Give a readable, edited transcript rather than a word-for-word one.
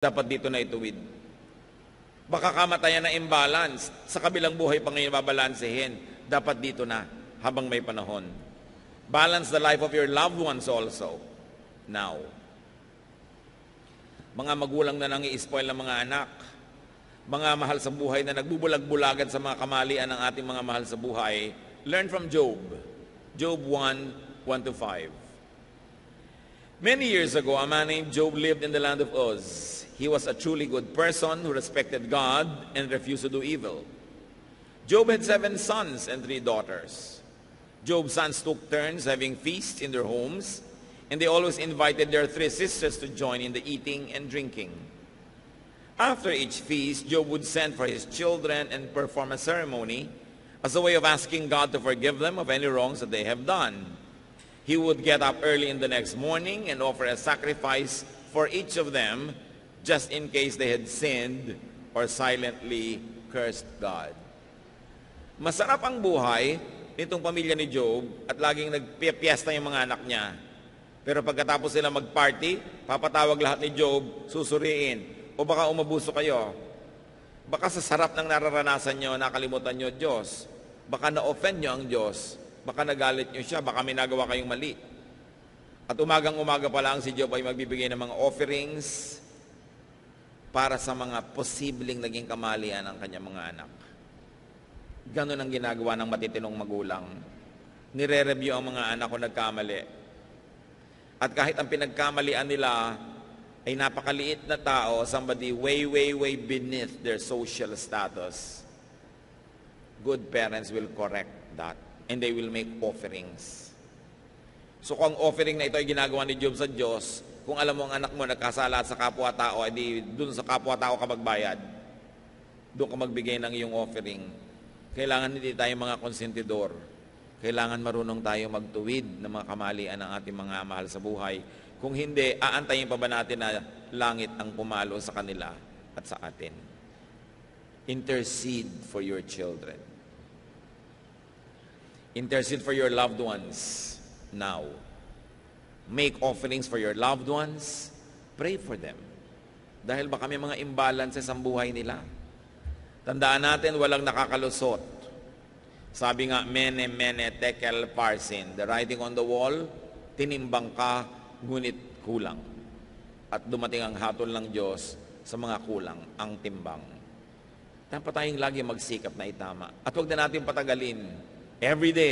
dapat dito na ituwid. Baka kamatayan na imbalance, sa kabilang buhay pa ngayon babalansehin, dapat dito na habang may panahon. Balance the life of your loved ones also, now. Mga magulang na nang i-spoil ng mga anak, mga mahal sa buhay na nagbubulag-bulagan sa mga kamalian ng ating mga mahal sa buhay, learn from Job. Job 1:1-5. Many years ago, a man named Job lived in the land of Uz. He was a truly good person who respected God and refused to do evil. Job had 7 sons and 3 daughters. Job's sons took turns having feasts in their homes, and they always invited their 3 sisters to join in the eating and drinking. After each feast, Job would send for his children and perform a ceremony as a way of asking God to forgive them of any wrongs that they have done. He would get up early in the next morning and offer a sacrifice for each of them, just in case they had sinned or silently cursed God. Masarap ang buhay nitong pamilya ni Job at laging nagpipiesta yung mga anak niya. Pero pagkatapos sila mag-party, papatawag lahat ni Job, susuriin, o baka umabuso kayo. Baka sa sarap ng nararanasan nyo, nakalimutan nyo Diyos. Baka na-offend nyo ang Diyos. Baka nagalit nyo siya, baka may nagawa kayong mali. At umagang-umaga pa lang si Job ay magbibigay ng mga offerings para sa mga posibleng naging kamalian ng kanyang mga anak. Ganon ang ginagawa ng matitinong magulang. Nire-review ang mga anak kung nagkamali. At kahit ang pinagkamalian nila ay napakaliit na tao, somebody way beneath their social status, good parents will correct that and they will make offerings. So kung ang offering na ito ay ginagawa ni Job sa Diyos, kung alam mo ang anak mo nagkasala sa kapwa-tao, edi dun sa kapwa-tao ka magbayad. Doon ka magbigay ng iyong offering. Kailangan hindi tayo mga konsentidor. Kailangan marunong tayo magtuwid ng mga kamalian ng ating mga mahal sa buhay. Kung hindi, aantayin pa ba natin na langit ang pumalo sa kanila at sa atin? Intercede for your children. Intercede for your loved ones now. Make offerings for your loved ones. Pray for them. Dahil baka may mga imbalances ang buhay nila. Tandaan natin, walang nakakalusot. Sabi nga, mene tekel parsin. The writing on the wall, tinimbang ka, ngunit kulang. At dumating ang hatol ng Diyos sa mga kulang, ang timbang. Dapat tayong lagi magsikap na itama. At huwag na natin patagalin. Every day,